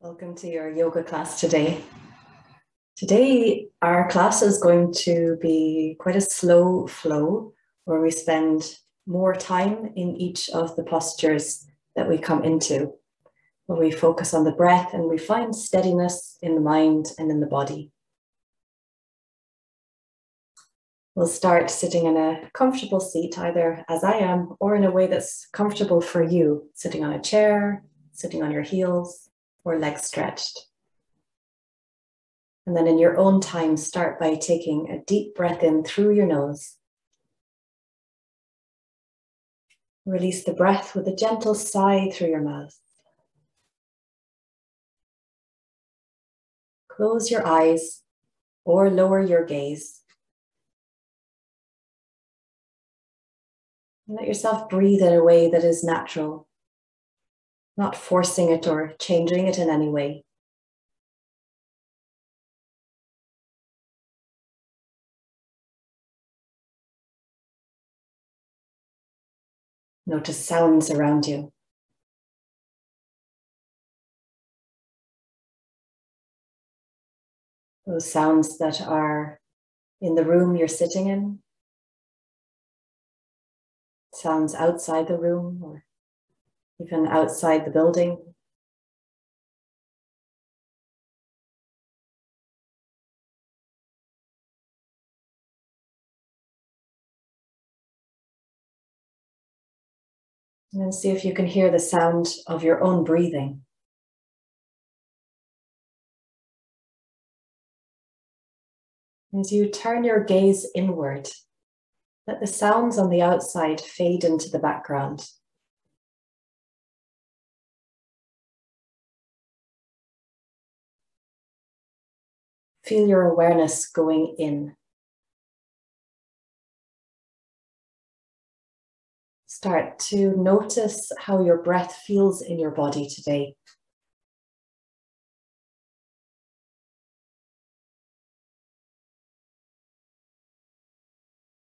Welcome to your yoga class today. Today, our class is going to be quite a slow flow where we spend more time in each of the postures that we come into, where we focus on the breath and we find steadiness in the mind and in the body. We'll start sitting in a comfortable seat, either as I am or in a way that's comfortable for you, sitting on a chair, sitting on your heels, or legs stretched. And then in your own time, start by taking a deep breath in through your nose. Release the breath with a gentle sigh through your mouth. Close your eyes or lower your gaze. And let yourself breathe in a way that is natural, not forcing it or changing it in any way. Notice sounds around you. Those sounds that are in the room you're sitting in, sounds outside the room or even outside the building. And then see if you can hear the sound of your own breathing. As you turn your gaze inward, let the sounds on the outside fade into the background. Feel your awareness going in. Start to notice how your breath feels in your body today.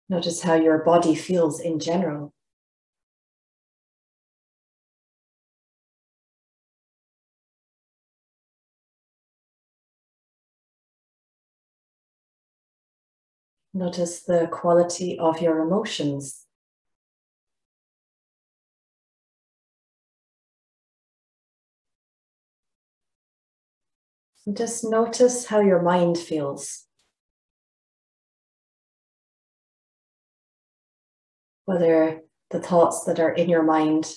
Notice how your body feels in general. Notice the quality of your emotions. And just notice how your mind feels. Whether the thoughts that are in your mind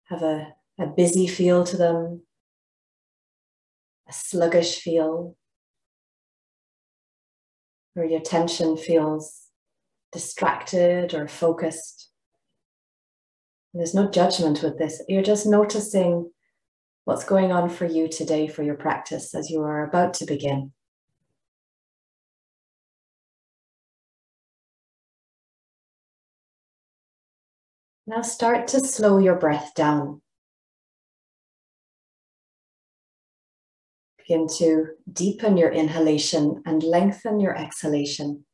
have a busy feel to them, a sluggish feel, or your attention feels distracted or focused. And there's no judgment with this. You're just noticing what's going on for you today for your practice as you are about to begin. Now start to slow your breath down. Begin to deepen your inhalation and lengthen your exhalation.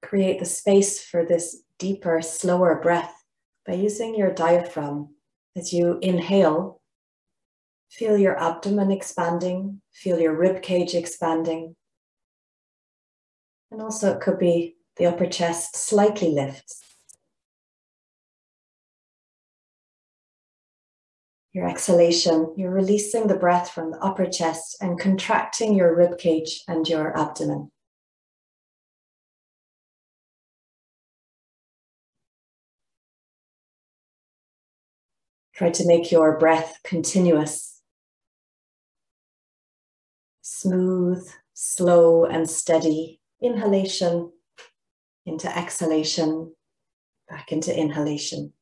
Create the space for this deeper, slower breath by using your diaphragm. As you inhale, feel your abdomen expanding, feel your rib cage expanding. And also it could be the upper chest slightly lifts. Your exhalation, you're releasing the breath from the upper chest and contracting your rib cage and your abdomen. Try to make your breath continuous, smooth, slow, and steady. Inhalation into exhalation, back into inhalation.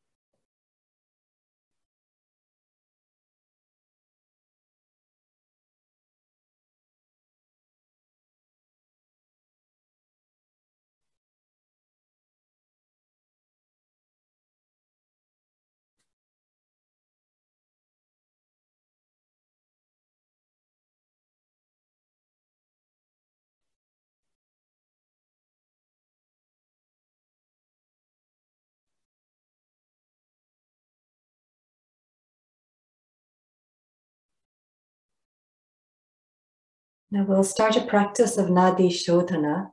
Now we'll start a practice of Nadi Shotana,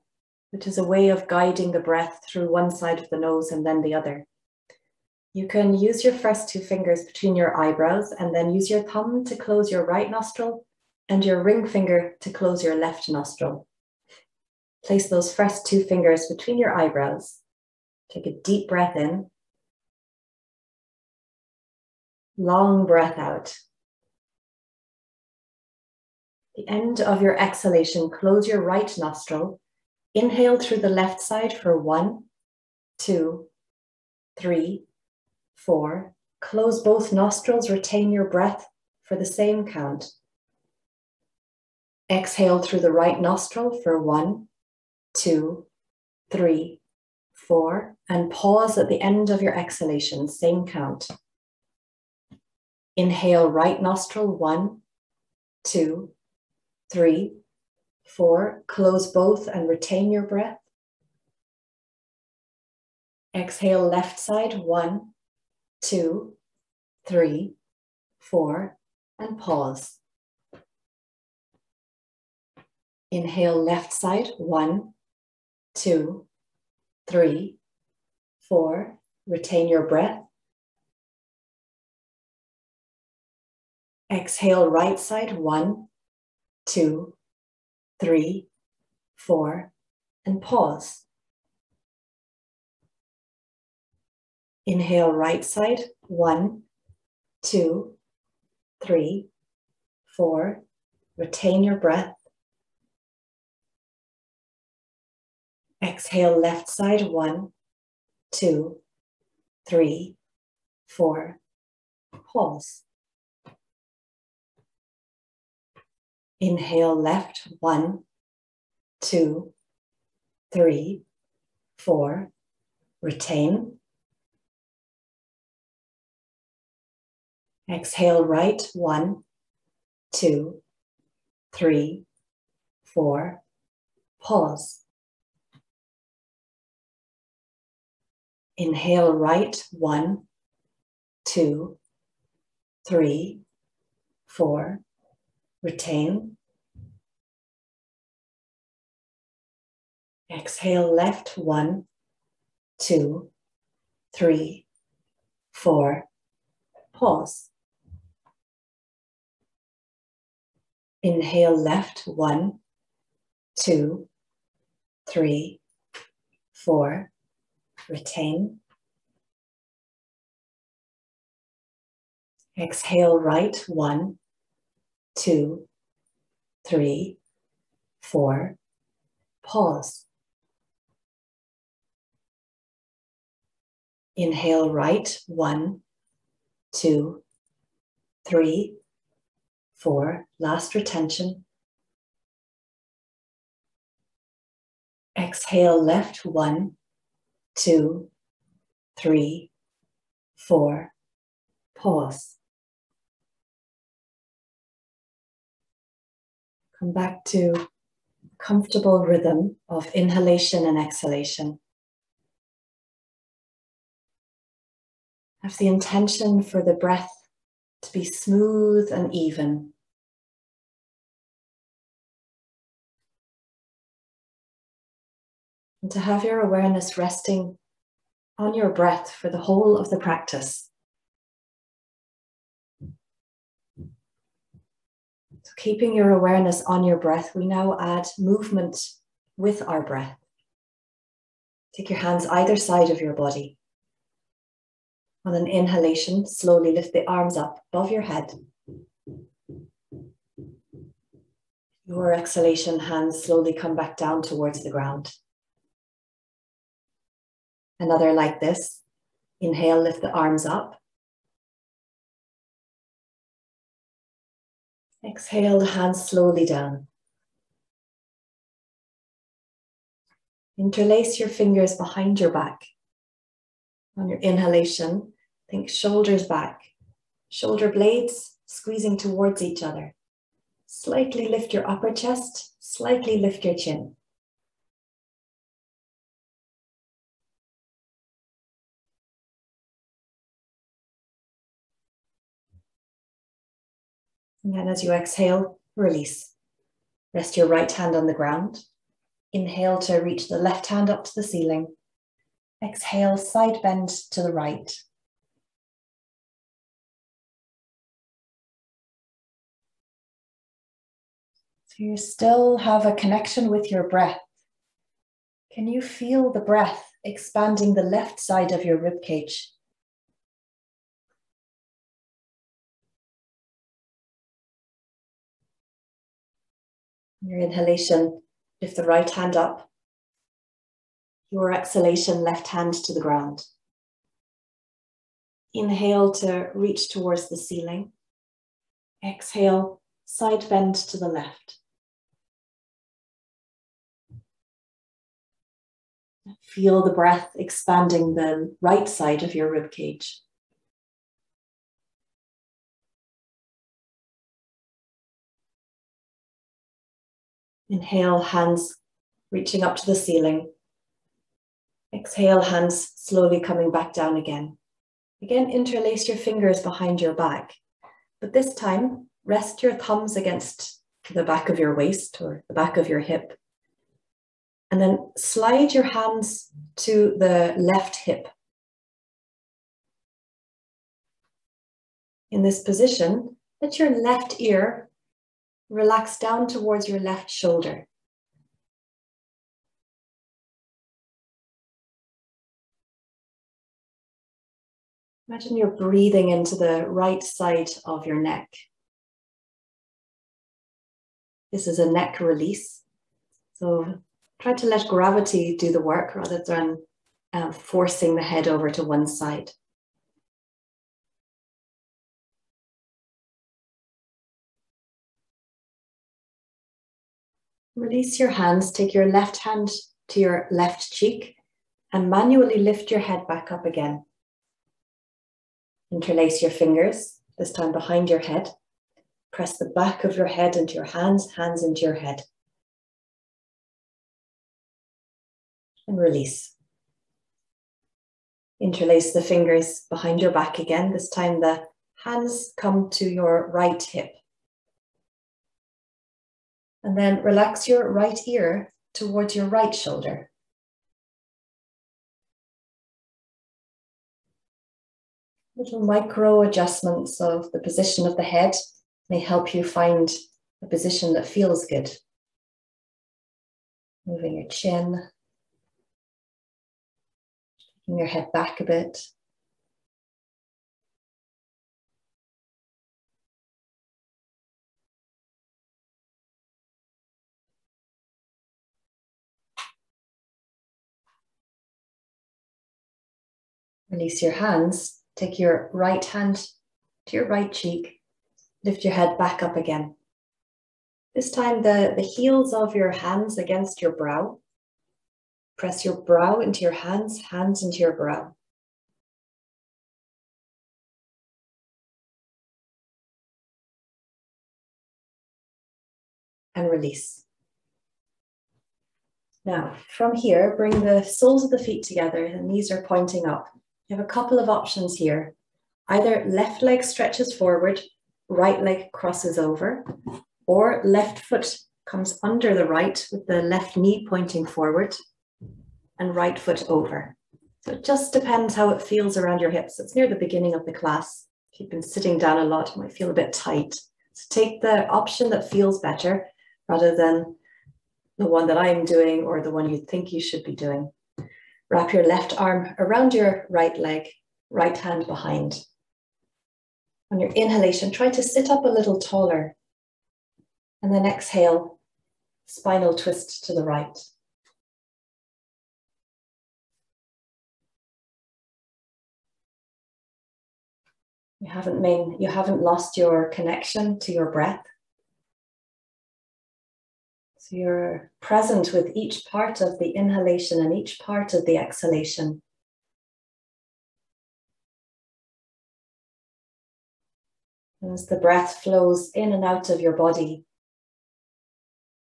which is a way of guiding the breath through one side of the nose and then the other. You can use your first two fingers between your eyebrows and then use your thumb to close your right nostril and your ring finger to close your left nostril. Place those first two fingers between your eyebrows. Take a deep breath in. Long breath out. The end of your exhalation, close your right nostril. Inhale through the left side for 1, 2, 3, 4. Close both nostrils, retain your breath for the same count. Exhale through the right nostril for 1, 2, 3, 4. And pause at the end of your exhalation, same count. Inhale right nostril, 1, 2, 3, 4. Close both and retain your breath. Exhale left side, 1, 2, 3, 4, and pause. Inhale left side, 1, 2, 3, 4. Retain your breath. Exhale right side, 1, 2, 3, 4, and pause. Inhale right side, 1, 2, 3, 4. Retain your breath. Exhale left side, 1, 2, 3, 4. Pause. Inhale left, 1, 2, 3, 4. Retain. Exhale right, 1, 2, 3, 4. Pause. Inhale right, 1, 2, 3, 4. Retain. Exhale left, 1, 2, 3, 4. Pause. Inhale left, 1, 2, 3, 4. Retain. Exhale right, 1, 2, 3, 4. Pause. Inhale right, 1, 2, 3, 4. Last retention. Exhale left, 1, 2, 3, 4. Pause. Come back to comfortable rhythm of inhalation and exhalation. Have the intention for the breath to be smooth and even. And to have your awareness resting on your breath for the whole of the practice. So keeping your awareness on your breath, we now add movement with our breath. Take your hands either side of your body. On an inhalation, slowly lift the arms up above your head. Your exhalation, hands slowly come back down towards the ground. Another like this. Inhale, lift the arms up. Exhale, the hands slowly down. Interlace your fingers behind your back. On your inhalation, think shoulders back, shoulder blades squeezing towards each other. Slightly lift your upper chest, slightly lift your chin. And then as you exhale, release. Rest your right hand on the ground. Inhale to reach the left hand up to the ceiling. Exhale, side bend to the right. So you still have a connection with your breath. Can you feel the breath expanding the left side of your rib cage? Your inhalation, lift the right hand up. Your exhalation, left hand to the ground. Inhale to reach towards the ceiling. Exhale, side bend to the left. Feel the breath expanding the right side of your rib cage. Inhale, hands reaching up to the ceiling. Exhale, hands slowly coming back down again. Again, interlace your fingers behind your back. But this time, rest your thumbs against the back of your waist or the back of your hip. And then slide your hands to the left hip. In this position, let your left ear relax down towards your left shoulder. Imagine you're breathing into the right side of your neck. This is a neck release. So try to let gravity do the work rather than forcing the head over to one side. Release your hands, take your left hand to your left cheek and manually lift your head back up again. Interlace your fingers, this time behind your head. Press the back of your head into your hands, hands into your head. And release. Interlace the fingers behind your back again. This time the hands come to your right hip. And then relax your right ear towards your right shoulder. Little micro adjustments of the position of the head may help you find a position that feels good. Moving your chin, taking your head back a bit. Release your hands. Take your right hand to your right cheek. Lift your head back up again. This time the heels of your hands against your brow. Press your brow into your hands, hands into your brow. And release. Now, from here, bring the soles of the feet together, the knees are pointing up. You have a couple of options here. Either left leg stretches forward, right leg crosses over, or left foot comes under the right with the left knee pointing forward and right foot over. So it just depends how it feels around your hips. It's near the beginning of the class. If you've been sitting down a lot, it might feel a bit tight. So take the option that feels better rather than the one that I'm doing or the one you think you should be doing. Wrap your left arm around your right leg, right hand behind. On your inhalation, try to sit up a little taller. And then exhale, spinal twist to the right. You haven't lost your connection to your breath. So you're present with each part of the inhalation and each part of the exhalation. As the breath flows in and out of your body,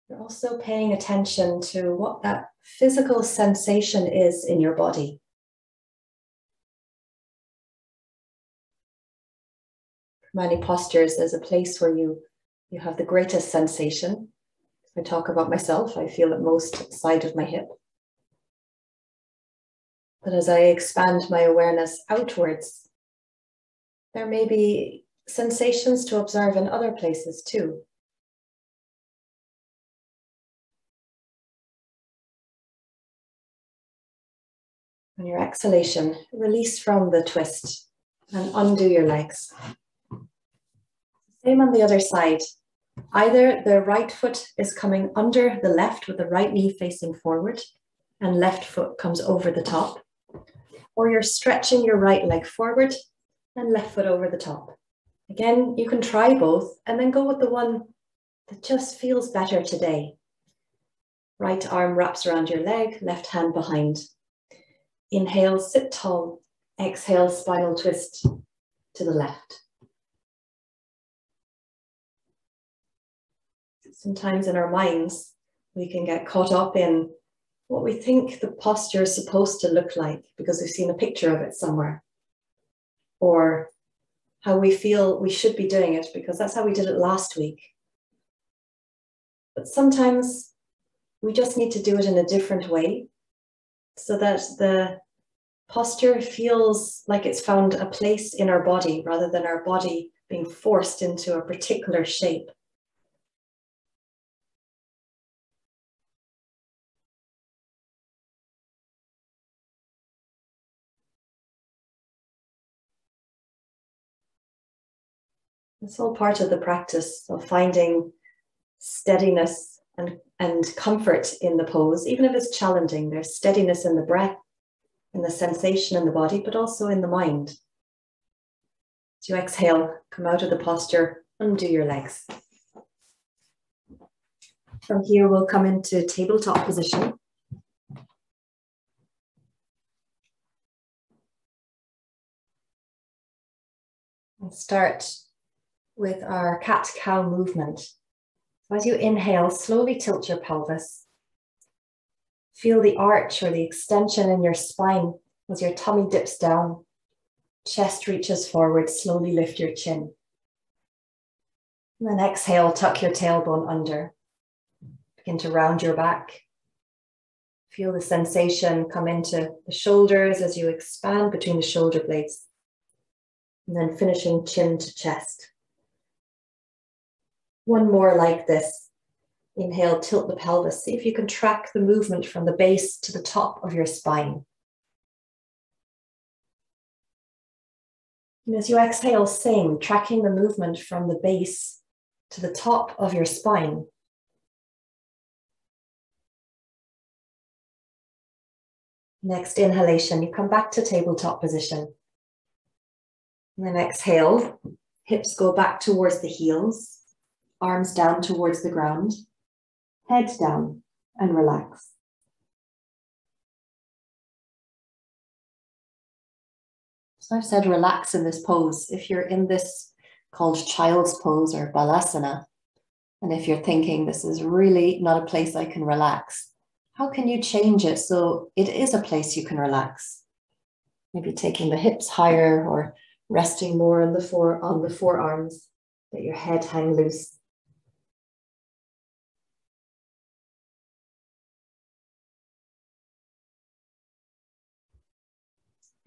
you're also paying attention to what that physical sensation is in your body. For many postures, there's a place where you have the greatest sensation. I talk about myself, I feel it most side of my hip. But as I expand my awareness outwards, there may be sensations to observe in other places too. On your exhalation, release from the twist and undo your legs. Same on the other side. Either the right foot is coming under the left with the right knee facing forward and left foot comes over the top, or you're stretching your right leg forward and left foot over the top. Again, you can try both and then go with the one that just feels better today. Right arm wraps around your leg, left hand behind. Inhale, sit tall. Exhale, spinal twist to the left. Sometimes in our minds, we can get caught up in what we think the posture is supposed to look like because we've seen a picture of it somewhere, or how we feel we should be doing it because that's how we did it last week. But sometimes we just need to do it in a different way so that the posture feels like it's found a place in our body rather than our body being forced into a particular shape. It's all part of the practice of finding steadiness and comfort in the pose, even if it's challenging. There's steadiness in the breath, in the sensation in the body, but also in the mind. As you exhale, come out of the posture, undo your legs. From here, we'll come into tabletop position. We'll start with our cat-cow movement. So as you inhale, slowly tilt your pelvis. Feel the arch or the extension in your spine as your tummy dips down. Chest reaches forward, slowly lift your chin. And then exhale, tuck your tailbone under. Begin to round your back. Feel the sensation come into the shoulders as you expand between the shoulder blades. And then finishing chin to chest. One more like this. Inhale, tilt the pelvis. See if you can track the movement from the base to the top of your spine. And as you exhale, same, tracking the movement from the base to the top of your spine. Next inhalation, you come back to tabletop position. And then exhale, hips go back towards the heels. Arms down towards the ground, head down and relax. So I've said relax in this pose. If you're in this called child's pose or balasana, and if you're thinking this is really not a place I can relax, how can you change it so it is a place you can relax? Maybe taking the hips higher or resting more on the forearms, let your head hang loose.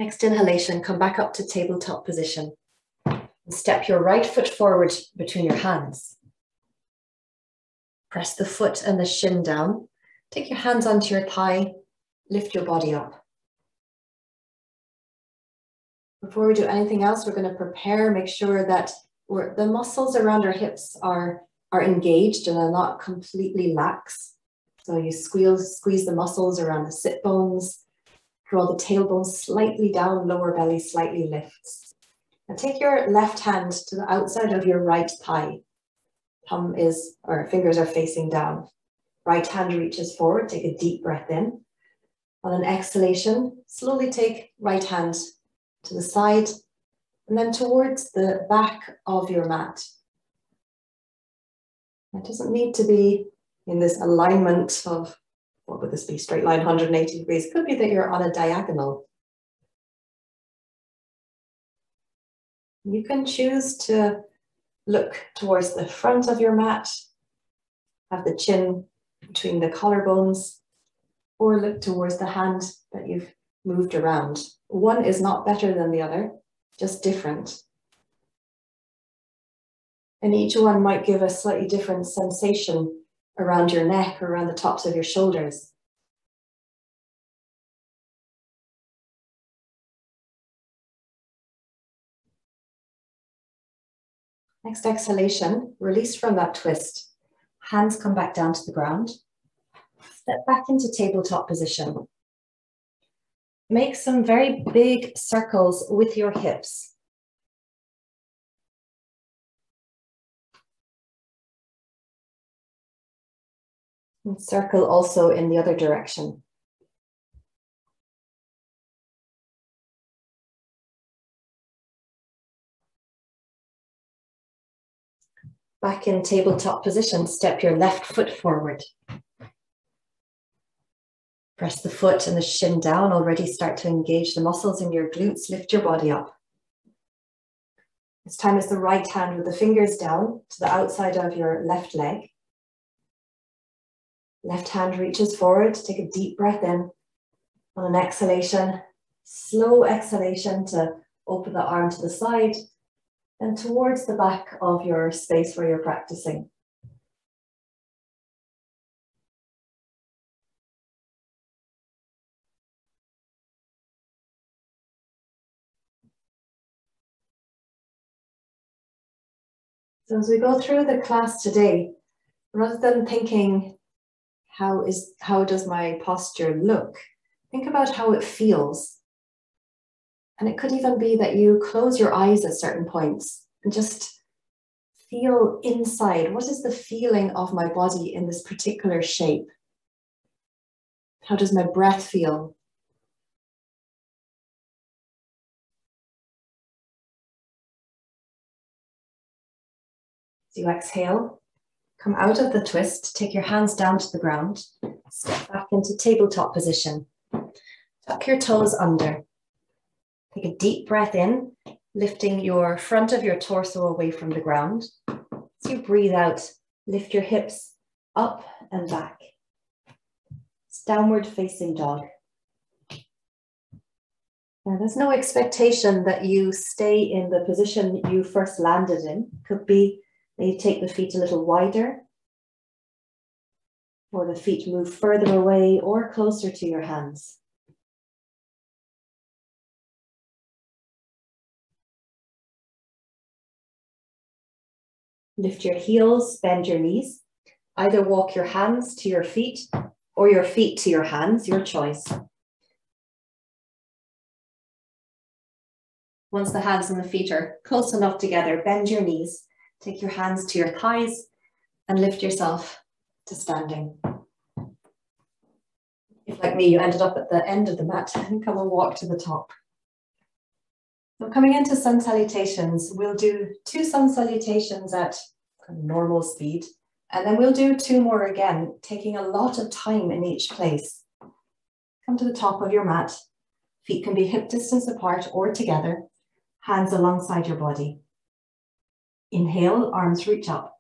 Next inhalation, come back up to tabletop position. And step your right foot forward between your hands. Press the foot and the shin down. Take your hands onto your thigh, lift your body up. Before we do anything else, we're going to prepare, make sure that the muscles around our hips are engaged and are not completely lax. So you squeeze the muscles around the sit bones. Draw the tailbone slightly down, lower belly slightly lifts. And take your left hand to the outside of your right thigh. Fingers are facing down. Right hand reaches forward, take a deep breath in. On an exhalation, slowly take right hand to the side and then towards the back of your mat. It doesn't need to be in this alignment of, what would this be, straight line 180 degrees. It could be that you're on a diagonal. You can choose to look towards the front of your mat have the chin between the collarbones, or look towards the hand that you've moved around. One is not better than the other, just different. And each one might give a slightly different sensation around your neck or around the tops of your shoulders. Next exhalation, release from that twist. Hands come back down to the ground. Step back into tabletop position. Make some very big circles with your hips. And circle also in the other direction. Back in tabletop position, step your left foot forward. Press the foot and the shin down, already start to engage the muscles in your glutes, lift your body up. This time is the right hand with the fingers down to the outside of your left leg. Left hand reaches forward, take a deep breath in. On an exhalation, slow exhalation to open the arm to the side and towards the back of your space where you're practicing. So as we go through the class today, rather than thinking, how does my posture look? Think about how it feels. And it could even be that you close your eyes at certain points and just feel inside. What is the feeling of my body in this particular shape? How does my breath feel? As you exhale, come out of the twist, take your hands down to the ground, step back into tabletop position. Tuck your toes under. Take a deep breath in, lifting your front of your torso away from the ground. As you breathe out, lift your hips up and back. It's downward facing dog. Now, there's no expectation that you stay in the position you first landed in. Could be that you take the feet a little wider, or the feet move further away or closer to your hands. Lift your heels, bend your knees. Either walk your hands to your feet or your feet to your hands, your choice. Once the hands and the feet are close enough together, bend your knees, take your hands to your thighs and lift yourself to standing. If, like me, you ended up at the end of the mat, come and walk to the top. So coming into sun salutations, we'll do 2 sun salutations at normal speed, and then we'll do 2 more again, taking a lot of time in each place. Come to the top of your mat. Feet can be hip distance apart or together, hands alongside your body. Inhale, arms reach up.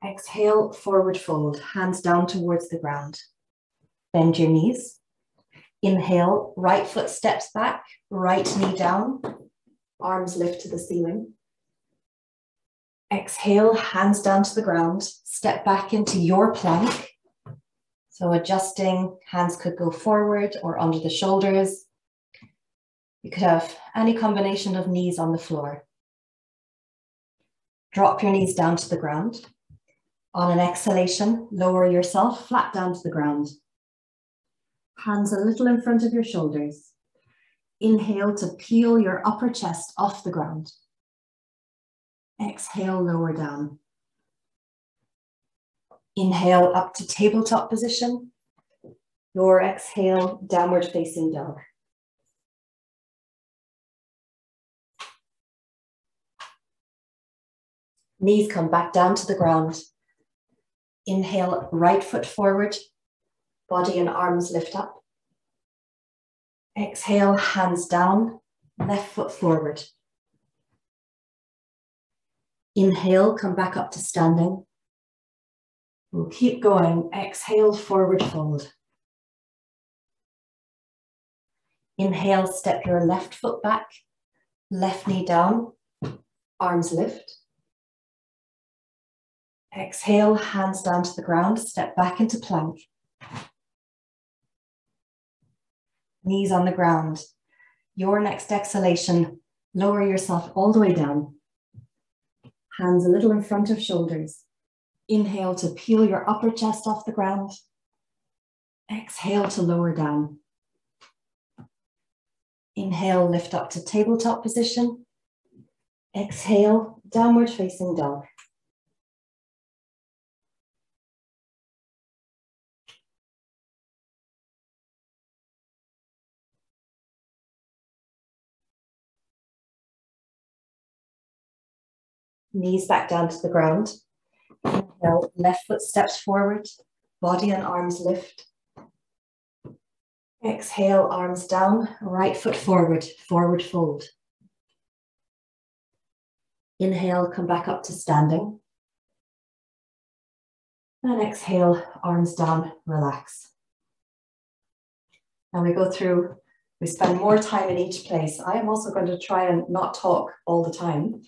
Exhale, forward fold, hands down towards the ground. Bend your knees. Inhale, right foot steps back, right knee down, arms lift to the ceiling. Exhale, hands down to the ground, step back into your plank. So adjusting, hands could go forward or under the shoulders. You could have any combination of knees on the floor. Drop your knees down to the ground. On an exhalation, lower yourself flat down to the ground. Hands a little in front of your shoulders. Inhale to peel your upper chest off the ground. Exhale, lower down. Inhale up to tabletop position. Your exhale, downward facing dog. Knees come back down to the ground. Inhale, right foot forward. Body and arms lift up. Exhale, hands down, left foot forward. Inhale, come back up to standing. We'll keep going. Exhale, forward fold. Inhale, step your left foot back, left knee down, arms lift. Exhale, hands down to the ground, step back into plank. Knees on the ground. Your next exhalation, lower yourself all the way down. Hands a little in front of shoulders. Inhale to peel your upper chest off the ground. Exhale to lower down. Inhale, lift up to tabletop position. Exhale, downward facing dog. Knees back down to the ground. Inhale, left foot steps forward, body and arms lift. Exhale, arms down, right foot forward, forward fold. Inhale, come back up to standing. And exhale, arms down, relax. And we go through, we spend more time in each place. I am also going to try and not talk all the time.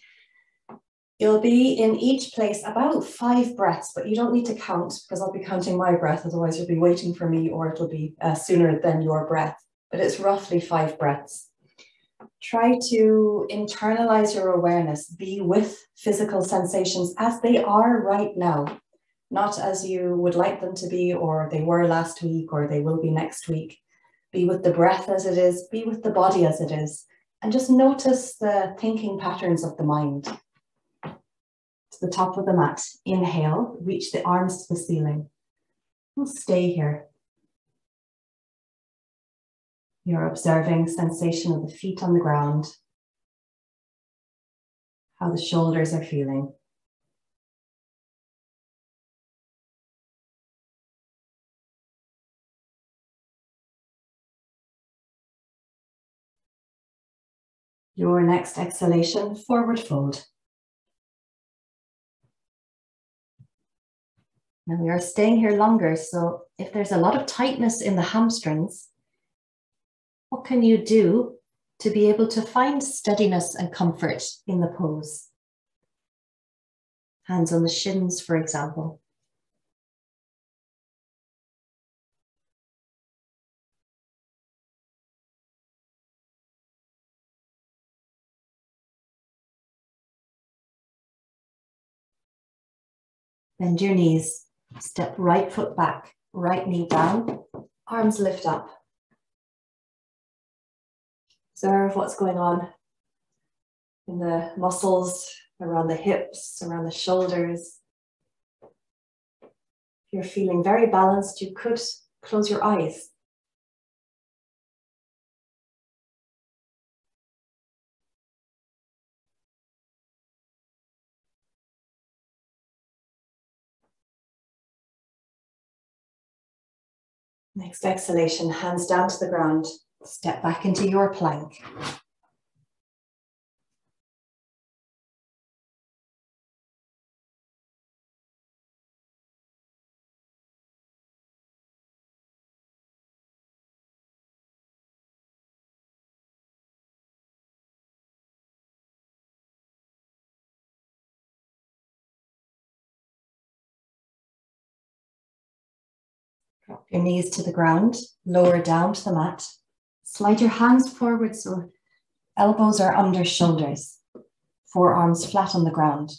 You'll be in each place about 5 breaths, but you don't need to count because I'll be counting my breath, otherwise you'll be waiting for me or it'll be sooner than your breath. But it's roughly 5 breaths. Try to internalize your awareness, be with physical sensations as they are right now, not as you would like them to be, or they were last week, or they will be next week. Be with the breath as it is, be with the body as it is, and just notice the thinking patterns of the mind. To the top of the mat, inhale, reach the arms to the ceiling. We'll stay here. You're observing sensation of the feet on the ground, how the shoulders are feeling. Your next exhalation, forward fold. Now we are staying here longer, so if there's a lot of tightness in the hamstrings, what can you do to be able to find steadiness and comfort in the pose? Hands on the shins, for example. Bend your knees, step right foot back, right knee down, arms lift up. Observe what's going on in the muscles around the hips, around the shoulders. If you're feeling very balanced, you could close your eyes. Next exhalation, hands down to the ground. Step back into your plank. Drop your knees to the ground, lower down to the mat. Slide your hands forward so elbows are under shoulders, forearms flat on the ground.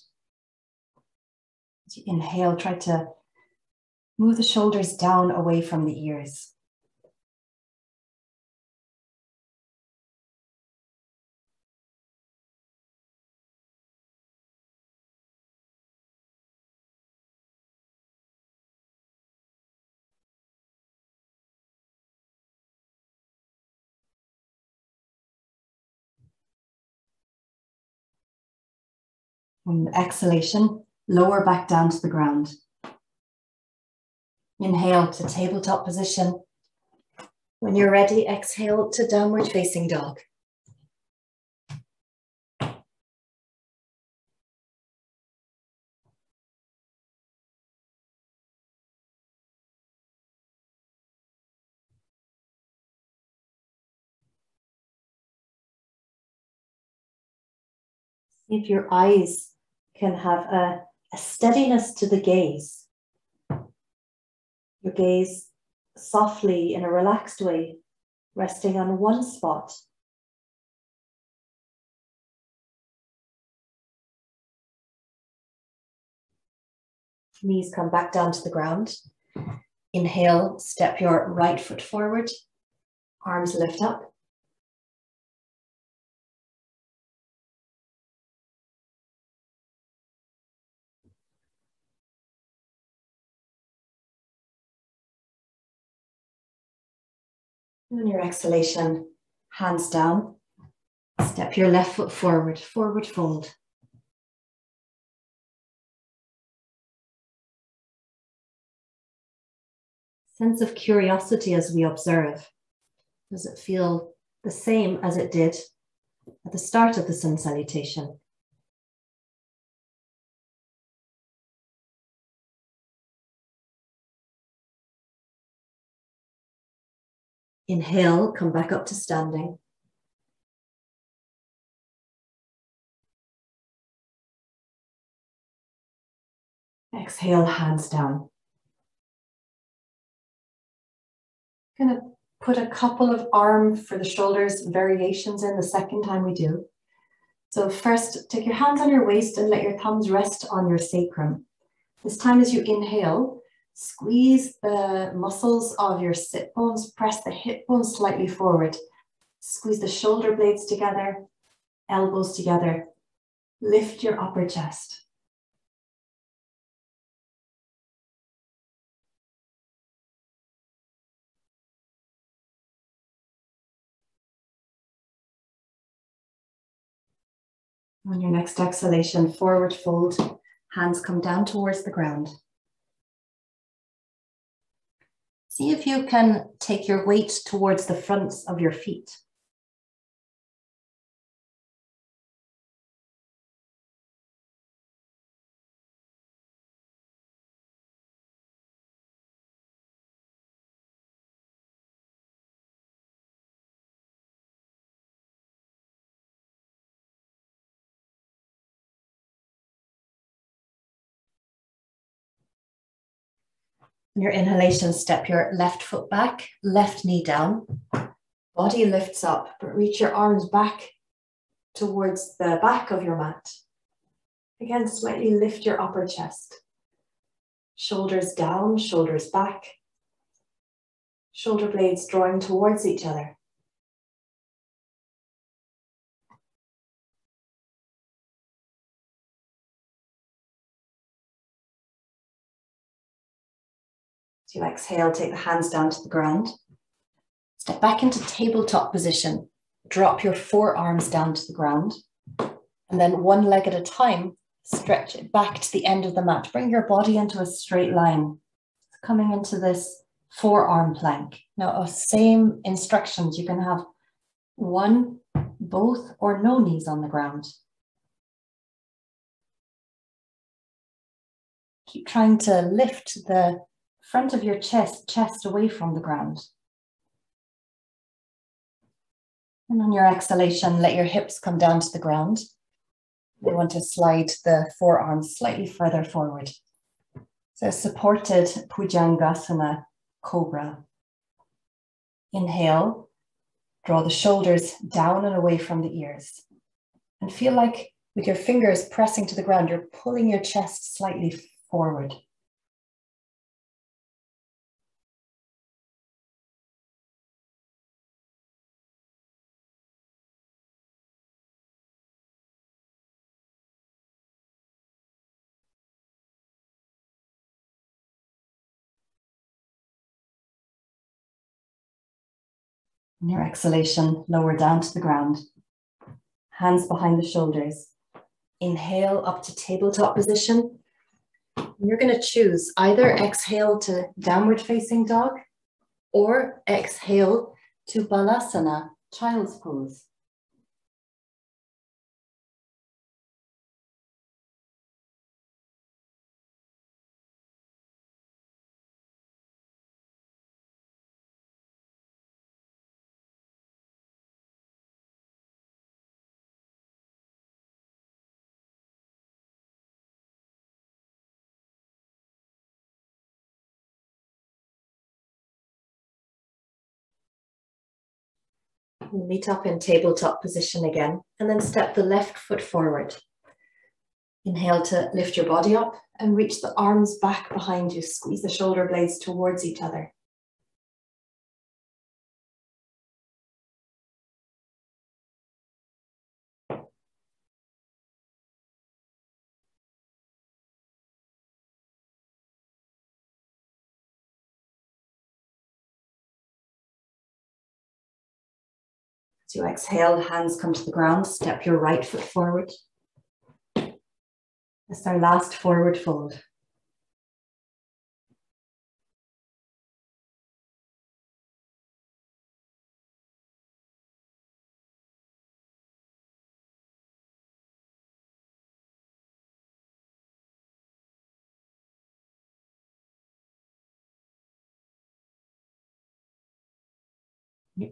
As you inhale, try to move the shoulders down away from the ears. On the exhalation, lower back down to the ground. Inhale to tabletop position. When you're ready, exhale to downward facing dog. If your eyes can have a steadiness to the gaze. Your gaze softly in a relaxed way, resting on one spot. Knees come back down to the ground. Inhale, step your right foot forward. Arms lift up. And on your exhalation, hands down. Step your left foot forward, forward fold. Sense of curiosity as we observe. Does it feel the same as it did at the start of the sun salutation? Inhale, come back up to standing. Exhale, hands down. I'm going to put a couple of arm for the shoulders variations in the second time we do. So first, take your hands on your waist and let your thumbs rest on your sacrum. This time as you inhale, squeeze the muscles of your sit bones, press the hip bones slightly forward. Squeeze the shoulder blades together, elbows together. Lift your upper chest. On your next exhalation, forward fold, hands come down towards the ground. See if you can take your weight towards the fronts of your feet. On your inhalation, step your left foot back, left knee down. Body lifts up, but reach your arms back towards the back of your mat. Again, slightly lift your upper chest. Shoulders down, shoulders back. Shoulder blades drawing towards each other. As you exhale, take the hands down to the ground. Step back into tabletop position. Drop your forearms down to the ground. And then one leg at a time, stretch it back to the end of the mat. Bring your body into a straight line. Coming into this forearm plank. Now, same instructions. You can have one, both, or no knees on the ground. Keep trying to lift the front of your chest away from the ground. And on your exhalation, let your hips come down to the ground. You want to slide the forearms slightly further forward. So supported Bhujangasana Cobra. Inhale, draw the shoulders down and away from the ears. And feel like with your fingers pressing to the ground, you're pulling your chest slightly forward. On your exhalation, lower down to the ground. Hands behind the shoulders. Inhale up to tabletop position. You're going to choose either exhale to downward facing dog or exhale to balasana, child's pose. We'll meet up in tabletop position again, and then step the left foot forward. Inhale to lift your body up and reach the arms back behind you. Squeeze the shoulder blades towards each other. As you exhale, the hands come to the ground. Step your right foot forward. It's our last forward fold.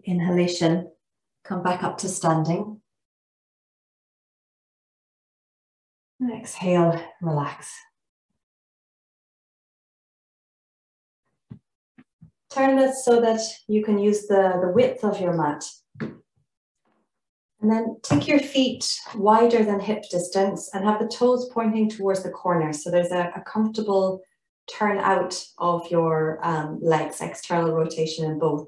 Inhalation, come back up to standing. And exhale, relax. Turn it so that you can use the width of your mat. And then take your feet wider than hip distance and have the toes pointing towards the corner. So there's a comfortable turn out of your legs, external rotation in both.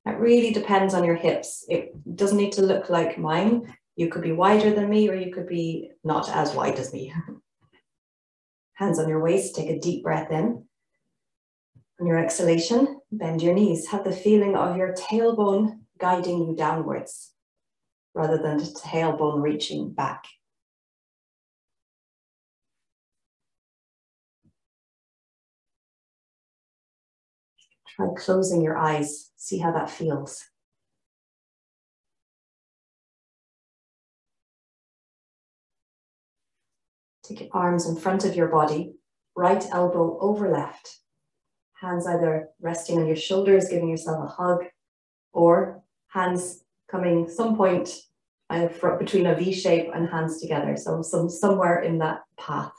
It really depends on your hips. It doesn't need to look like mine. You could be wider than me, or you could be not as wide as me. Hands on your waist, take a deep breath in. On your exhalation, bend your knees. Have the feeling of your tailbone guiding you downwards, rather than the tailbone reaching back. Try closing your eyes, see how that feels. Take your arms in front of your body, right elbow over left. Hands either resting on your shoulders, giving yourself a hug, or hands coming some point between a V shape and hands together. So somewhere in that path.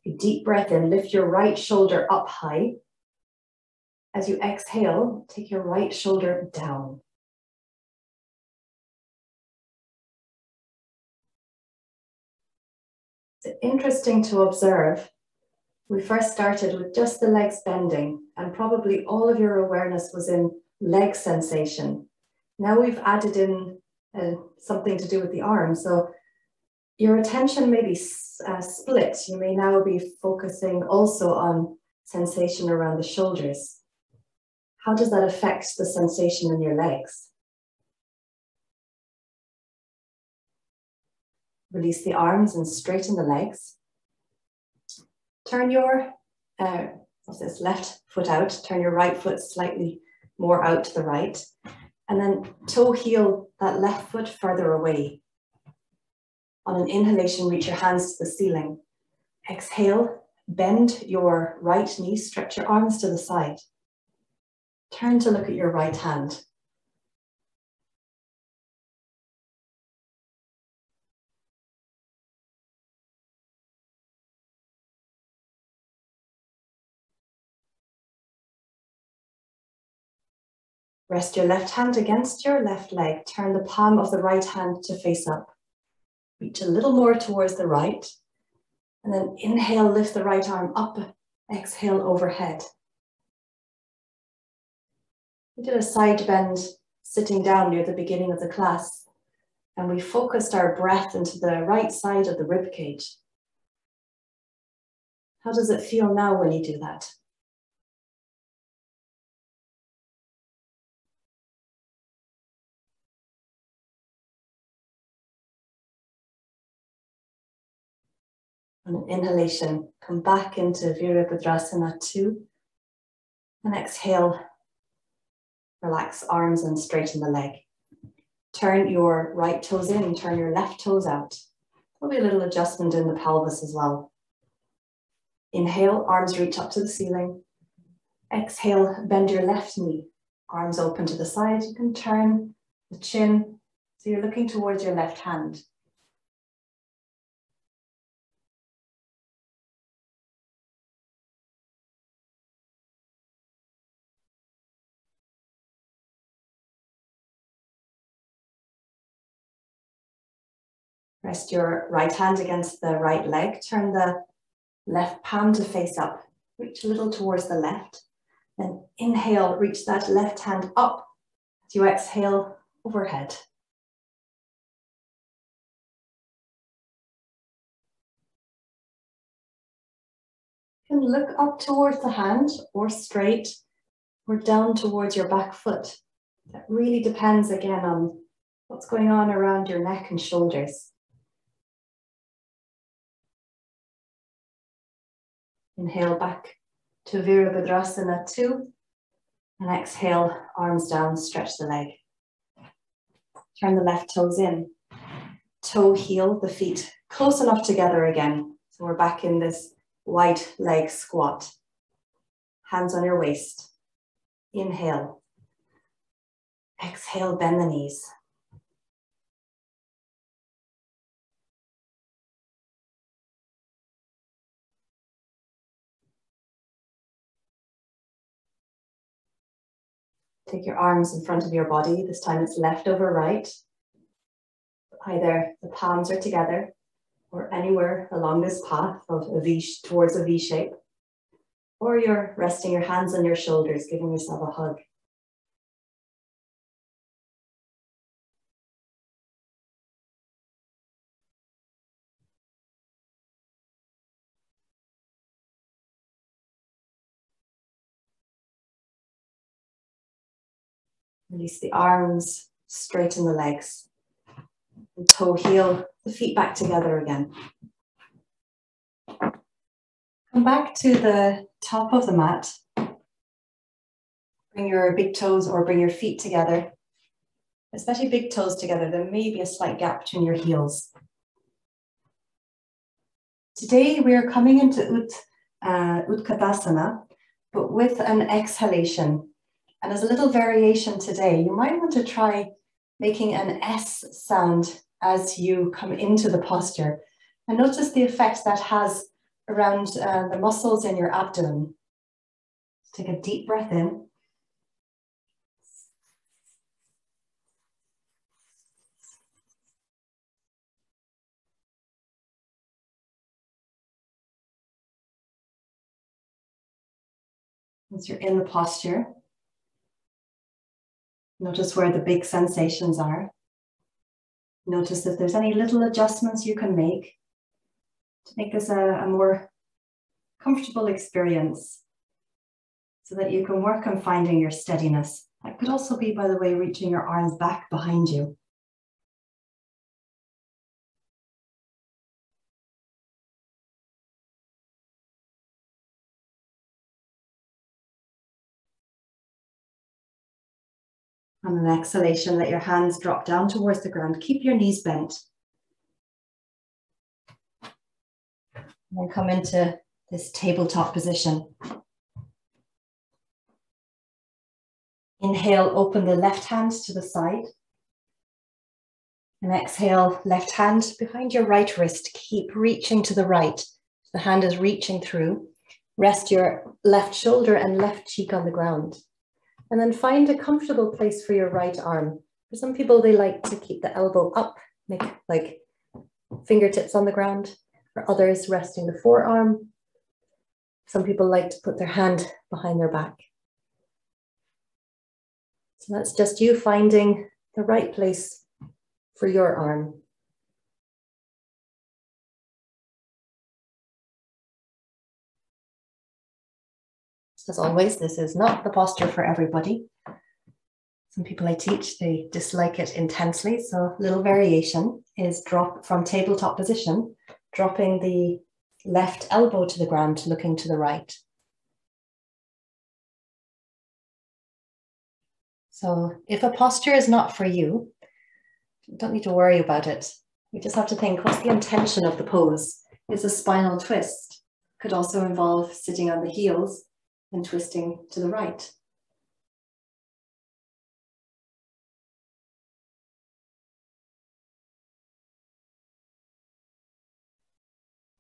Take a deep breath in, lift your right shoulder up high. As you exhale, take your right shoulder down. It's interesting to observe. We first started with just the legs bending, and probably all of your awareness was in leg sensation. Now we've added in something to do with the arms. So your attention may be split. You may now be focusing also on sensation around the shoulders. How does that affect the sensation in your legs? Release the arms and straighten the legs. Turn your left foot out. Turn your right foot slightly more out to the right. And then toe heel that left foot further away. On an inhalation, reach your hands to the ceiling. Exhale, bend your right knee, stretch your arms to the side. Turn to look at your right hand. Rest your left hand against your left leg. Turn the palm of the right hand to face up. Reach a little more towards the right. And then inhale, lift the right arm up. Exhale, overhead. We did a side bend sitting down near the beginning of the class. And we focused our breath into the right side of the rib cage. How does it feel now when you do that? On an inhalation, come back into Virabhadrasana 2. And exhale, relax arms and straighten the leg. Turn your right toes in, turn your left toes out. There'll be a little adjustment in the pelvis as well. Inhale, arms reach up to the ceiling. Exhale, bend your left knee. Arms open to the side. You can turn the chin so you're looking towards your left hand. Rest your right hand against the right leg. Turn the left palm to face up. Reach a little towards the left. Then inhale, reach that left hand up as you exhale overhead. You can look up towards the hand or straight or down towards your back foot. That really depends again on what's going on around your neck and shoulders. Inhale back to Virabhadrasana 2 and exhale, arms down, stretch the leg. Turn the left toes in. Toe heel the feet close enough together again. So we're back in this wide leg squat. Hands on your waist. Inhale. Exhale, bend the knees. Take your arms in front of your body. This time it's left over right. Either the palms are together or anywhere along this path of a V towards a V shape. Or you're resting your hands on your shoulders, giving yourself a hug. Release the arms, straighten the legs. And toe heel the feet back together again. Come back to the top of the mat. Bring your big toes or bring your feet together. Especially big toes together, there may be a slight gap between your heels. Today we are coming into Utkatasana, but with an exhalation. And as a little variation today, you might want to try making an S sound as you come into the posture. And notice the effect that has around the muscles in your abdomen. Take a deep breath in. Once you're in the posture, notice where the big sensations are. Notice if there's any little adjustments you can make to make this a more comfortable experience so that you can work on finding your steadiness. That could also be, by the way, reaching your arms back behind you. On an exhalation, let your hands drop down towards the ground. Keep your knees bent. And then come into this tabletop position. Inhale, open the left hand to the side. And exhale, left hand behind your right wrist. Keep reaching to the right. The hand is reaching through. Rest your left shoulder and left cheek on the ground. And then find a comfortable place for your right arm. For some people, they like to keep the elbow up, make like fingertips on the ground. For others, resting the forearm. Some people like to put their hand behind their back. So that's just you finding the right place for your arm. As always, this is not the posture for everybody. Some people I teach, they dislike it intensely. So a little variation is drop from tabletop position, dropping the left elbow to the ground, looking to the right. So if a posture is not for you, you don't need to worry about it. You just have to think, what's the intention of the pose? Is a spinal twist. Could also involve sitting on the heels and twisting to the right.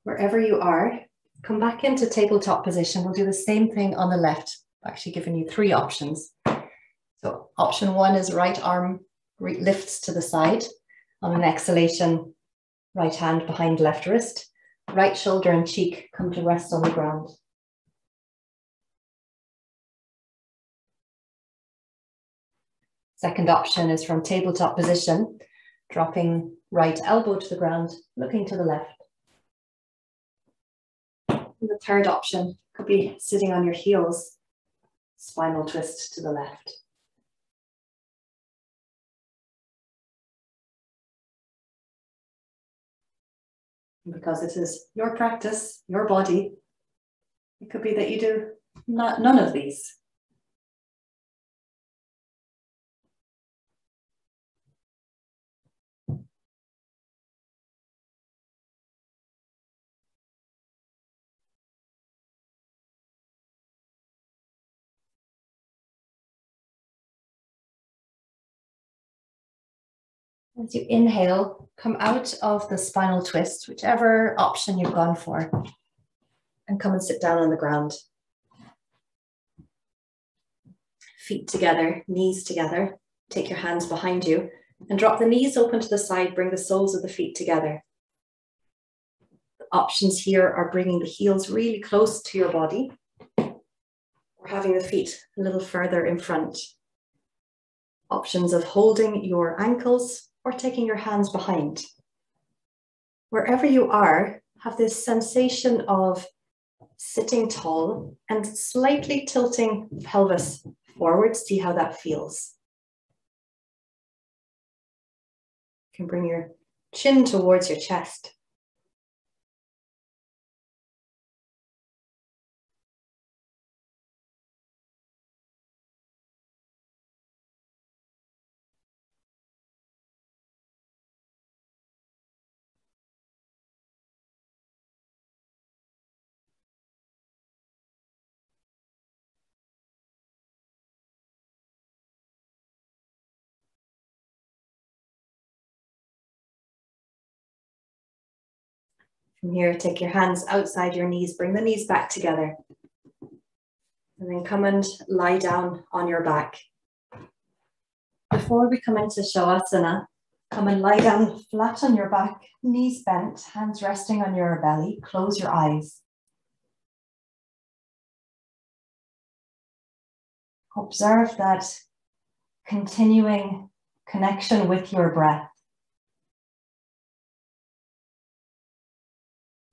Wherever you are, come back into tabletop position. We'll do the same thing on the left. I've actually given you 3 options. So option 1 is right arm lifts to the side. On an exhalation, Right hand behind left wrist. Right shoulder and cheek come to rest on the ground. Second option is from tabletop position, dropping right elbow to the ground, looking to the left. And the third option could be sitting on your heels, spinal twist to the left. Because it is your practice, your body, it could be that you do none of these. As you inhale, come out of the spinal twist, whichever option you've gone for, and come and sit down on the ground. Feet together, knees together. Take your hands behind you and drop the knees open to the side, bring the soles of the feet together. The options here are bringing the heels really close to your body or having the feet a little further in front. Options of holding your ankles or taking your hands behind. Wherever you are, have this sensation of sitting tall and slightly tilting pelvis forward. See how that feels. You can bring your chin towards your chest. From here, take your hands outside your knees, bring the knees back together. And then come and lie down on your back. Before we come into Shavasana, come and lie down flat on your back, knees bent, hands resting on your belly. Close your eyes. Observe that continuing connection with your breath.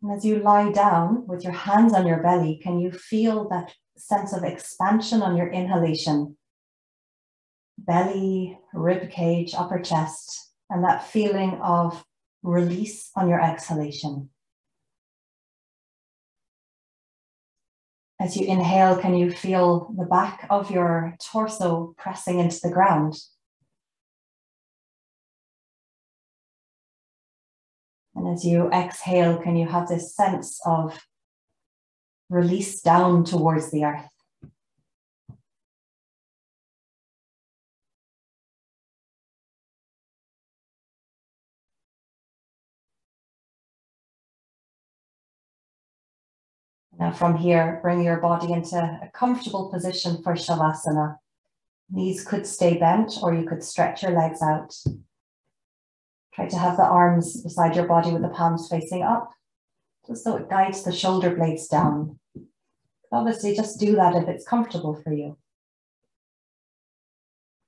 And as you lie down with your hands on your belly, can you feel that sense of expansion on your inhalation? Belly, rib cage, upper chest, and that feeling of release on your exhalation. As you inhale, can you feel the back of your torso pressing into the ground? And as you exhale, can you have this sense of release down towards the earth? Now from here, bring your body into a comfortable position for Shavasana. Knees could stay bent or you could stretch your legs out. Try to have the arms beside your body with the palms facing up, just so it guides the shoulder blades down. Obviously, just do that if it's comfortable for you.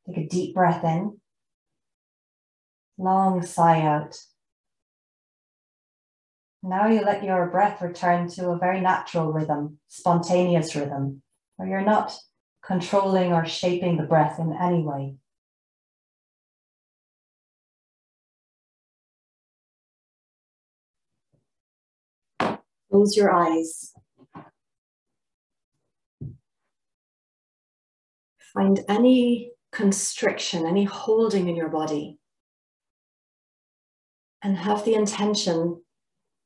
Take a deep breath in, long sigh out. Now you let your breath return to a very natural rhythm, spontaneous rhythm, where you're not controlling or shaping the breath in any way. Close your eyes. Find any constriction, any holding in your body. And have the intention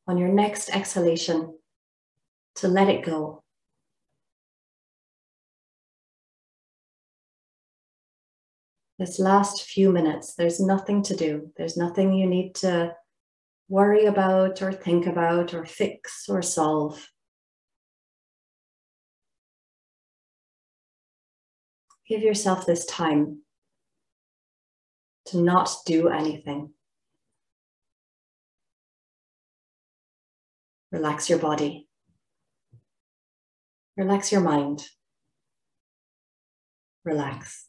on your next exhalation to let it go. This last few minutes, there's nothing to do. There's nothing you need to worry about or think about or fix or solve. Give yourself this time to not do anything. Relax your body. Relax your mind. Relax.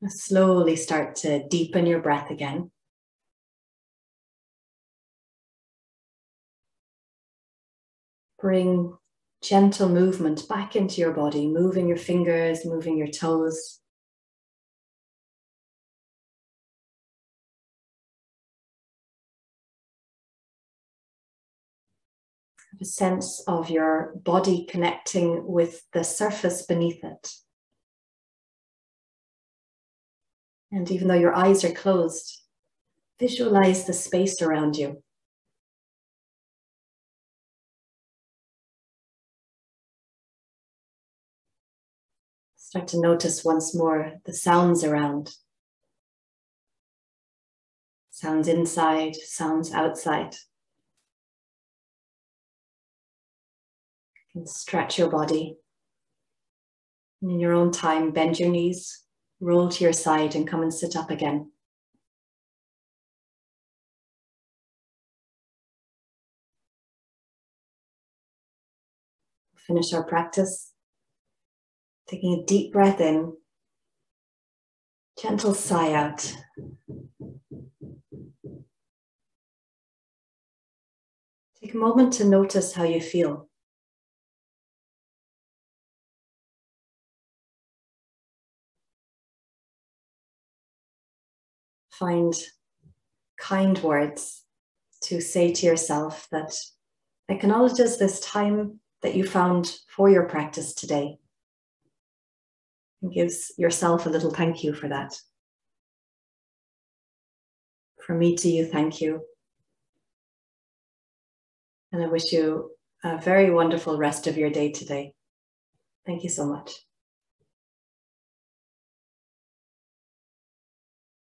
Slowly start to deepen your breath again. Bring gentle movement back into your body, moving your fingers, moving your toes. Have a sense of your body connecting with the surface beneath it. And even though your eyes are closed, visualize the space around you. Start to notice once more the sounds around. Sounds inside, sounds outside. You can stretch your body. And in your own time, bend your knees, roll to your side and come and sit up again. Finish our practice. Taking a deep breath in, gentle sigh out. Take a moment to notice how you feel. Find kind words to say to yourself that acknowledges this time that you found for your practice today. And gives yourself a little thank you for that. From me to you, thank you. And I wish you a very wonderful rest of your day today. Thank you so much.